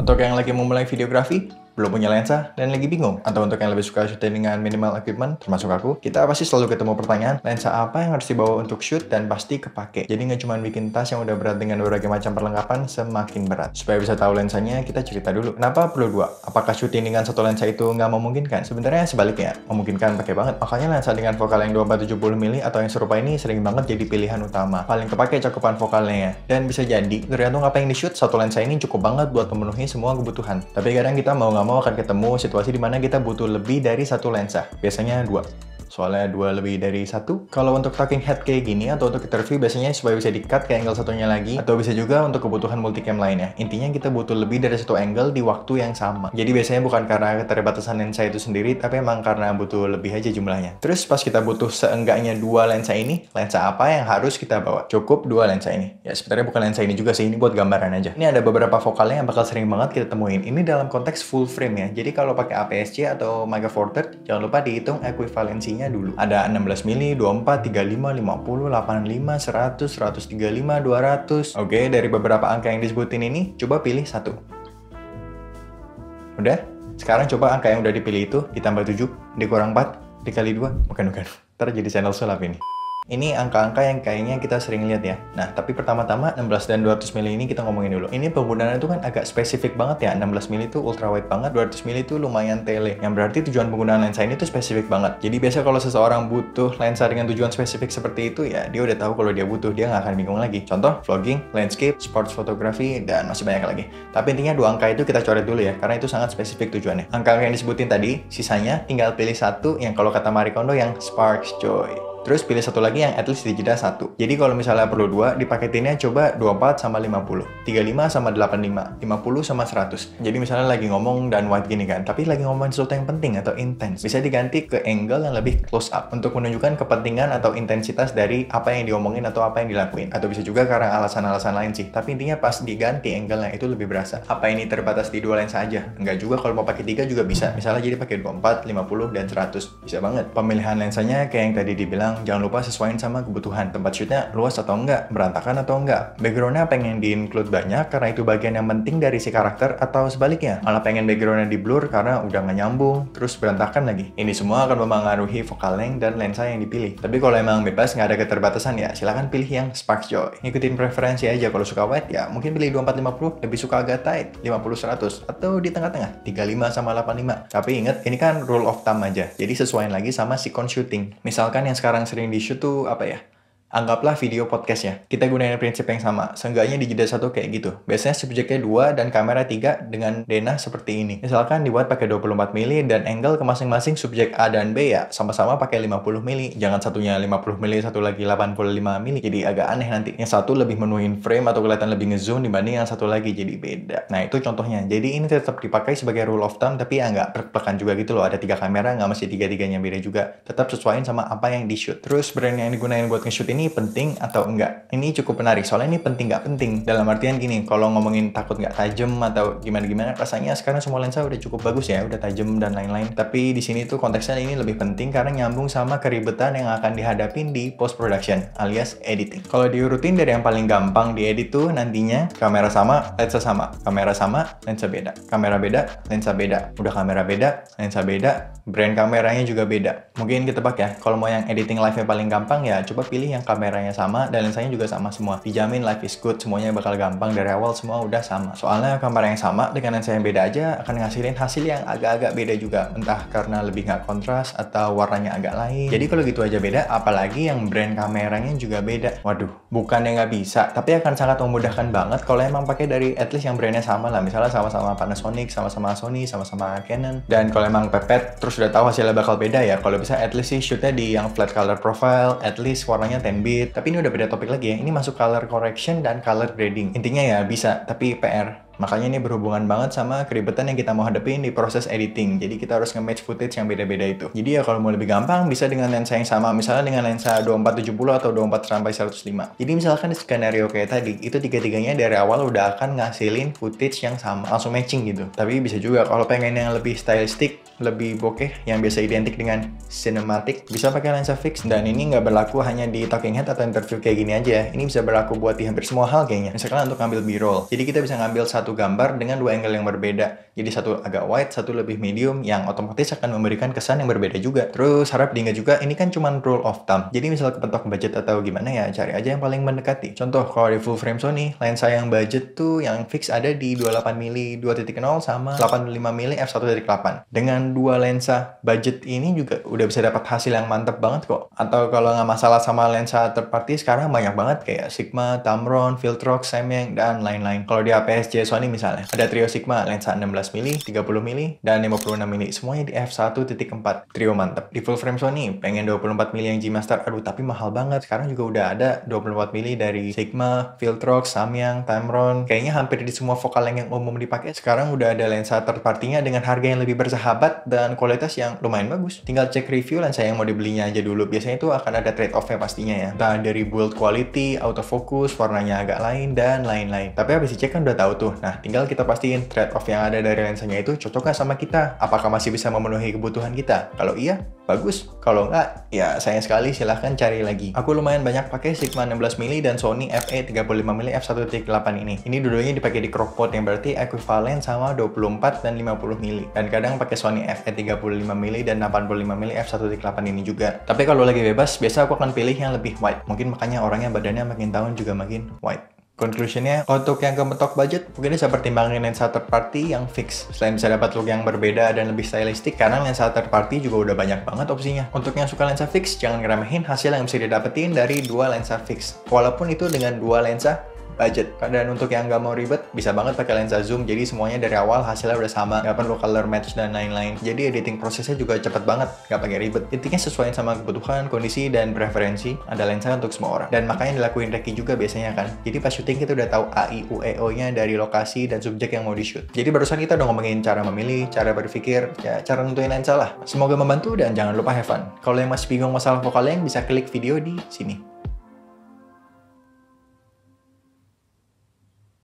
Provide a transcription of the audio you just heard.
Untuk yang lagi memulai videografi, belum punya lensa, dan lagi bingung, atau untuk yang lebih suka syuting dengan minimal equipment, termasuk aku, kita pasti selalu ketemu pertanyaan, lensa apa yang harus dibawa untuk shoot dan pasti kepake. Jadi nggak cuma bikin tas yang udah berat dengan berbagai macam perlengkapan semakin berat. Supaya bisa tahu lensanya, kita cerita dulu. Kenapa perlu dua? Apakah syuting dengan satu lensa itu nggak memungkinkan? Sebenarnya sebaliknya, memungkinkan pakai banget. Makanya lensa dengan vokal yang 24-70mm atau yang serupa ini sering banget jadi pilihan utama. Paling kepake cakupan vokalnya ya. Dan bisa jadi, tergantung apa yang di-shoot, satu lensa ini cukup banget buat memenuhi semua kebutuhan. Tapi kadang kita mau nggak mau akan ketemu situasi di mana kita butuh lebih dari satu lensa. Biasanya dua. Soalnya dua lebih dari satu. Kalau untuk talking head kayak gini atau untuk interview biasanya supaya bisa di-cut ke angle satunya lagi, atau bisa juga untuk kebutuhan multicam lainnya. Intinya kita butuh lebih dari satu angle di waktu yang sama. Jadi biasanya bukan karena keterbatasan lensa itu sendiri, tapi emang karena butuh lebih aja jumlahnya. Terus pas kita butuh seenggaknya dua lensa ini, lensa apa yang harus kita bawa? Cukup dua lensa ini. Ya sebenarnya bukan lensa ini juga sih, ini buat gambaran aja. Ini ada beberapa vokalnya yang bakal sering banget kita temuin. Ini dalam konteks full frame ya. Jadi kalau pakai APS-C atau Mega Four Third, jangan lupa dihitung ekuivalensinya dulu. Ada 16 mili, 24, 35, 50, 85, 100, 135, 200. Oke, dari beberapa angka yang disebutin ini, coba pilih satu. Udah? Sekarang coba angka yang udah dipilih itu ditambah 7, dikurang 4, dikali 2. Bukan. Ntar jadi channel sulap ini. Ini angka-angka yang kayaknya kita sering lihat ya. Nah, tapi pertama-tama 16 dan 200 mili ini kita ngomongin dulu. Ini penggunaannya itu kan agak spesifik banget ya. 16 mili itu ultra wide banget, 200 mili itu lumayan tele. Yang berarti tujuan penggunaan lensa ini tuh spesifik banget. Jadi biasa kalau seseorang butuh lensa dengan tujuan spesifik seperti itu ya, dia udah tahu kalau dia butuh, dia nggak akan bingung lagi. Contoh, vlogging, landscape, sports photography, dan masih banyak lagi. Tapi intinya dua angka itu kita coret dulu ya, karena itu sangat spesifik tujuannya. Angka-angka yang disebutin tadi, sisanya tinggal pilih satu yang kalau kata Marie Kondo yang sparks joy. Terus pilih satu lagi yang at least di jeda 1. Jadi kalau misalnya perlu 2, dipaketinnya coba 24 sama 50, 35 sama 85, 50 sama 100. Jadi misalnya lagi ngomong dan wide gini kan, tapi lagi ngomongin sesuatu yang penting atau intens, bisa diganti ke angle yang lebih close up untuk menunjukkan kepentingan atau intensitas dari apa yang diomongin atau apa yang dilakuin. Atau bisa juga karena alasan-alasan lain sih. Tapi intinya pas diganti angle-nya itu lebih berasa. Apa ini terbatas di dua lensa aja? Enggak juga, kalau mau pakai 3 juga bisa. Misalnya jadi pakai 24, 50, dan 100. Bisa banget. Pemilihan lensanya kayak yang tadi dibilang, jangan lupa sesuaiin sama kebutuhan. Tempat shootnya luas atau enggak, berantakan atau enggak, backgroundnya pengen di-include banyak karena itu bagian yang penting dari si karakter, atau sebaliknya malah pengen backgroundnya di blur karena udah nggak nyambung terus berantakan lagi. Ini semua akan mempengaruhi focal length dan lensa yang dipilih. Tapi kalau emang bebas nggak ada keterbatasan ya silahkan pilih yang sparks joy. Ngikutin preferensi aja. Kalau suka wide ya mungkin pilih 24-50, lebih suka agak tight 50-100, atau di tengah-tengah 35 sama 85. Tapi ingat, ini kan rule of thumb aja, jadi sesuaiin lagi sama sikon shooting. Misalkan yang sekarang sering di shoot tuh apa ya? Anggaplah video podcast ya. Kita gunain prinsip yang sama. Seenggaknya di jeda 1 kayak gitu. Biasanya subjeknya 2 dan kamera 3 dengan denah seperti ini. Misalkan dibuat pakai 24 mili dan angle ke masing-masing subjek A dan B ya sama-sama pakai 50 mili. Jangan satunya 50 mili, satu lagi 85 mili. Jadi agak aneh nanti. Yang satu lebih menuhin frame atau kelihatan lebih ngezoom dibanding yang satu lagi, jadi beda. Nah, itu contohnya. Jadi ini tetap dipakai sebagai rule of thumb, tapi ya nggak plek-plekan juga gitu loh. Ada 3 kamera, nggak mesti 3-3-nya beda juga. Tetap sesuaiin sama apa yang di-shoot. Terus brand yang digunain buat nge-shoot ini penting atau enggak? Ini cukup menarik, soalnya ini penting nggak penting. Dalam artian gini, kalau ngomongin takut nggak tajam atau gimana-gimana, rasanya sekarang semua lensa udah cukup bagus ya, udah tajam dan lain-lain. Tapi di sini tuh konteksnya ini lebih penting karena nyambung sama keribetan yang akan dihadapin di post production alias editing. Kalau diurutin dari yang paling gampang diedit tuh nantinya kamera sama, lensa sama, kamera sama, lensa beda, kamera beda, lensa beda, udah kamera beda, lensa beda, brand kameranya juga beda. Mungkin ketebak ya, kalau mau yang editing live-nya paling gampang ya coba pilih yang kameranya sama dan lensanya juga sama semua. Dijamin life is good, semuanya bakal gampang dari awal, semua udah sama. Soalnya kamera yang sama dengan lensa yang beda aja akan ngasilin hasil yang agak-agak beda juga. Entah karena lebih nggak kontras atau warnanya agak lain. Jadi kalau gitu aja beda, apalagi yang brand kameranya juga beda. Waduh, bukannya nggak bisa, tapi akan sangat memudahkan banget kalau emang pakai dari at least yang brandnya sama lah. Misalnya sama-sama Panasonic, sama-sama Sony, sama-sama Canon. Dan kalau emang pepet, terus udah tahu hasilnya bakal beda ya. Kalau bisa at least sih shootnya di yang flat color profile, at least warnanya 10 bit. Tapi ini udah beda topik lagi ya. Ini masuk color correction dan color grading. Intinya ya bisa, tapi PR. Makanya ini berhubungan banget sama keribetan yang kita mau hadapin di proses editing. Jadi kita harus nge-match footage yang beda-beda itu. Jadi ya kalau mau lebih gampang bisa dengan lensa yang sama. Misalnya dengan lensa 24-70 atau 24-105. Jadi misalkan di skenario kayak tadi, itu tiga-tiganya dari awal udah akan ngasilin footage yang sama. Langsung matching gitu. Tapi bisa juga kalau pengen yang lebih stylistic, lebih bokeh, yang biasa identik dengan cinematic, bisa pakai lensa fix. Dan ini nggak berlaku hanya di talking head atau interview kayak gini aja. Ini bisa berlaku buat di hampir semua hal kayaknya. Misalkan untuk ngambil B-roll. Jadi kita bisa ngambil satu satu gambar dengan dua angle yang berbeda. Jadi satu agak wide, satu lebih medium, yang otomatis akan memberikan kesan yang berbeda juga. Terus harap diingat juga, ini kan cuma rule of thumb. Jadi misal kepentok budget atau gimana ya, cari aja yang paling mendekati. Contoh, kalau di full frame Sony, lensa yang budget tuh yang fix ada di 28mm 2.0 sama 85mm f1.8. Dengan dua lensa budget ini juga udah bisa dapat hasil yang mantep banget kok. Atau kalau nggak masalah sama lensa third party, sekarang banyak banget kayak Sigma, Tamron, Viltrox, Samyang, dan lain-lain. Kalau di APS-C Sony misalnya, ada trio Sigma, lensa 16mm, 30mm, dan 56mm. Semuanya di f1.4. Trio mantep. Di full frame Sony, pengen 24mm yang G-Master, aduh tapi mahal banget. Sekarang juga udah ada 24mm dari Sigma, Viltrox, Samyang, Tamron. Kayaknya hampir di semua focal length yang umum dipakai, sekarang udah ada lensa third party-nya dengan harga yang lebih bersahabat dan kualitas yang lumayan bagus. Tinggal cek review lensa yang mau dibelinya aja dulu. Biasanya itu akan ada trade-off-nya pastinya ya. Entah dari build quality, autofocus, warnanya agak lain, dan lain-lain. Tapi habis dicek kan udah tahu tuh. Nah, tinggal kita pastiin trade-off yang ada dari lensanya itu cocok nggak sama kita? Apakah masih bisa memenuhi kebutuhan kita? Kalau iya, bagus. Kalau nggak, ya sayang sekali, silahkan cari lagi. Aku lumayan banyak pakai Sigma 16mm dan Sony FE 35mm f1.8 ini. Ini dua-duanya dipakai di crockpot yang berarti ekuivalen sama 24 dan 50mm. Dan kadang pakai Sony FE 35mm dan 85mm f1.8 ini juga. Tapi kalau lagi bebas, biasa aku akan pilih yang lebih wide. Mungkin makanya orangnya badannya makin tahun juga makin wide. Conclusionnya, untuk yang kementok budget, mungkin bisa pertimbangin lensa third party yang fix. Selain bisa dapat look yang berbeda dan lebih stylistik, karena lensa third party juga udah banyak banget opsinya. Untuk yang suka lensa fix, jangan ngeremehin hasil yang bisa didapetin dari dua lensa fix. Walaupun itu dengan dua lensa budget. Dan untuk yang nggak mau ribet, bisa banget pakai lensa zoom, jadi semuanya dari awal hasilnya udah sama, nggak perlu color match dan lain-lain. Jadi editing prosesnya juga cepet banget, nggak pakai ribet. Intinya sesuaiin sama kebutuhan, kondisi, dan preferensi. Ada lensa untuk semua orang. Dan makanya dilakuin recce juga biasanya kan. Jadi pas syuting kita udah tahu AIUEO-nya dari lokasi dan subjek yang mau di-shoot. Jadi barusan kita udah ngomongin cara memilih, cara berpikir, ya cara nentuin lensa lah. Semoga membantu dan jangan lupa have fun. Kalau yang masih bingung masalah focal length, bisa klik video di sini.